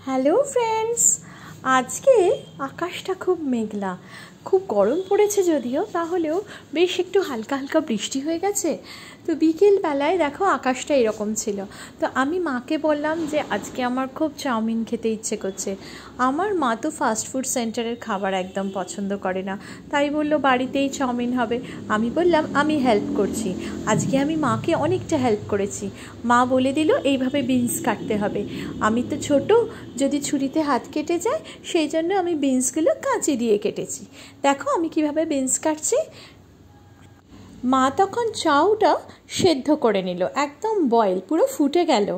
Hello friends, আজকে আকাশটা খুব মেঘলা, খুব গরম পড়েছে যদিও, তাহলেও বেশ একটু হালকা হালকা বৃষ্টি হয়ে গেছে। তো বিকেলবেলায় দেখো আকাশটা এরকম ছিল। তো আমি মাকে বললাম যে আজকে আমার খুব চাউমিন খেতে ইচ্ছে করছে। আমার মা তো ফাস্ট ফুড সেন্টারের খাবার একদম পছন্দ করে না, তাই বললো বাড়িতেই চাউমিন হবে। আমি বললাম আমি হেল্প করছি। আজকে আমি মাকে অনেকটা হেল্প করেছি। মা বলে দিল এইভাবে বিনস কাটতে হবে। আমি তো ছোট, যদি ছুরিতে হাত কেটে যায়, সেই জন্য আমি বিনসগুলো কাঁচি দিয়ে কেটেছি। দেখো আমি কিভাবে বিনস কাটছি। মা তখন চাউটা সেদ্ধ করে নিল, একদম বয়েল, পুরো ফুটে গেল।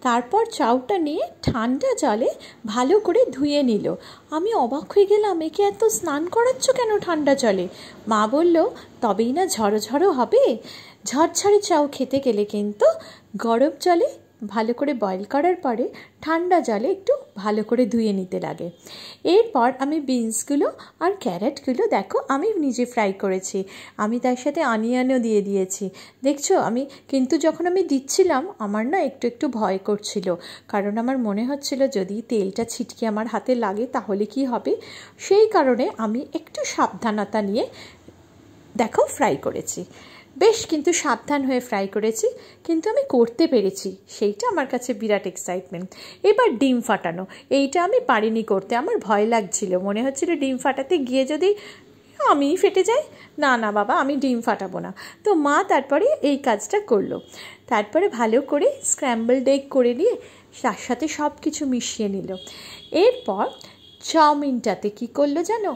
তারপর চাউটা নিয়ে ঠান্ডা জলে ভালো করে ধুয়ে নিল। আমি অবাক হয়ে গেলাম, একে এত স্নান করাচ্ছ কেন ঠান্ডা জলে? মা বলল তবেই না ঝড়ো ঝড়ো হবে। ঝরঝরে চাউ খেতে গেলে কিন্তু গরম জলে ভালো করে বয়েল করার পরে ঠান্ডা জলে একটু ভালো করে ধুয়ে নিতে লাগে। এরপর আমি বিনসগুলো আর ক্যারেটগুলো দেখো আমি নিজে ফ্রাই করেছি। আমি তার সাথে অনিয়নও দিয়ে দিয়েছি, দেখছো। কিন্তু যখন আমি দিচ্ছিলাম আমার না একটু একটু ভয় করছিল, কারণ আমার মনে হচ্ছিল যদি তেলটা ছিটকে আমার হাতে লাগে তাহলে কি হবে। সেই কারণে আমি একটু সাবধানতা নিয়ে দেখো ফ্রাই করেছি। বেশ কিন্তু সাবধান হয়ে ফ্রাই করেছি, কিন্তু আমি করতে পেরেছি, সেইটা আমার কাছে বিরাট এক্সাইটমেন্ট। এবার ডিম ফাটানো, এইটা আমি পারিনি করতে, আমার ভয় লাগছিল, মনে হচ্ছিল ডিম ফাটাতে গিয়ে যদি আমিই ফেটে যাই। না না বাবা, আমি ডিম ফাটাবো না। তো মা তারপরে এই কাজটা করলো। তারপরে ভালো করে স্ক্র্যাম্বলড এগ করে নিয়ে তার সাথে সব কিছু মিশিয়ে নিল। এরপর চাউমিনটাতে কি করলো জানো,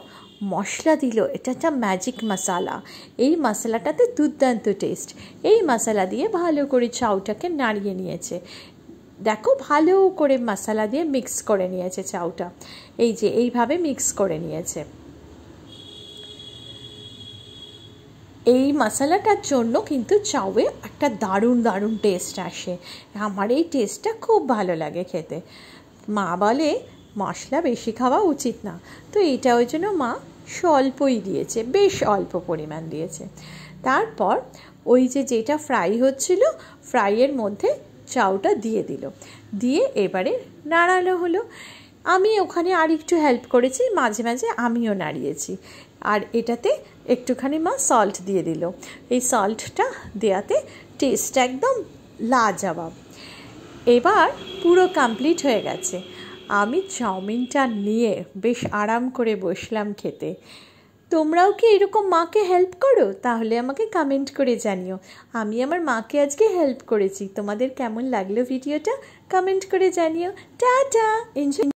মশলা দিল। এটা একটা ম্যাজিক মশলা, এই মশলাটাতে দুর্দান্ত টেস্ট। এই মশলা দিয়ে ভালো করে চাউটাকে নাড়িয়ে নিয়েছে। দেখো ভালো করে মশলা দিয়ে মিক্স করে নিয়েছে চাউটা, এই যে এইভাবে মিক্স করে নিয়েছে। এই মশলাটার জন্য কিন্তু চাউয়ে একটা দারুণ দারুণ টেস্ট আসে। আমার এই টেস্টটা খুব ভালো লাগে খেতে। মা বলে মশলা বেশি খাওয়া উচিত না, তো এটা ওই জন্য মা স্বল্পই দিয়েছে, বেশ অল্প পরিমাণ দিয়েছে। তারপর ওই যেটা ফ্রাই হচ্ছিল, ফ্রাইয়ের মধ্যে চাউটা দিয়ে দিল, দিয়ে এবারে নাড়ানো হলো। আমি ওখানে আর একটু হেল্প করেছি, মাঝে মাঝে আমিও নাড়িয়েছি। আর এটাতে একটুখানি মা সল্ট দিয়ে দিল। এই সল্টটা দেওয়াতে টেস্টটা একদম লাজবাব। এবার পুরো কমপ্লিট হয়ে গেছে। আমি চাউমিনটা নিয়ে বেশ আরাম করে বসলাম খেতে। তোমরাও কি এরকম মাকে হেল্প করো? তাহলে আমাকে কমেন্ট করে জানিও। আমি আমার মাকে আজকে হেল্প করেছি। তোমাদের কেমন লাগলো ভিডিওটা কমেন্ট করে জানিও। Tata, enjoy.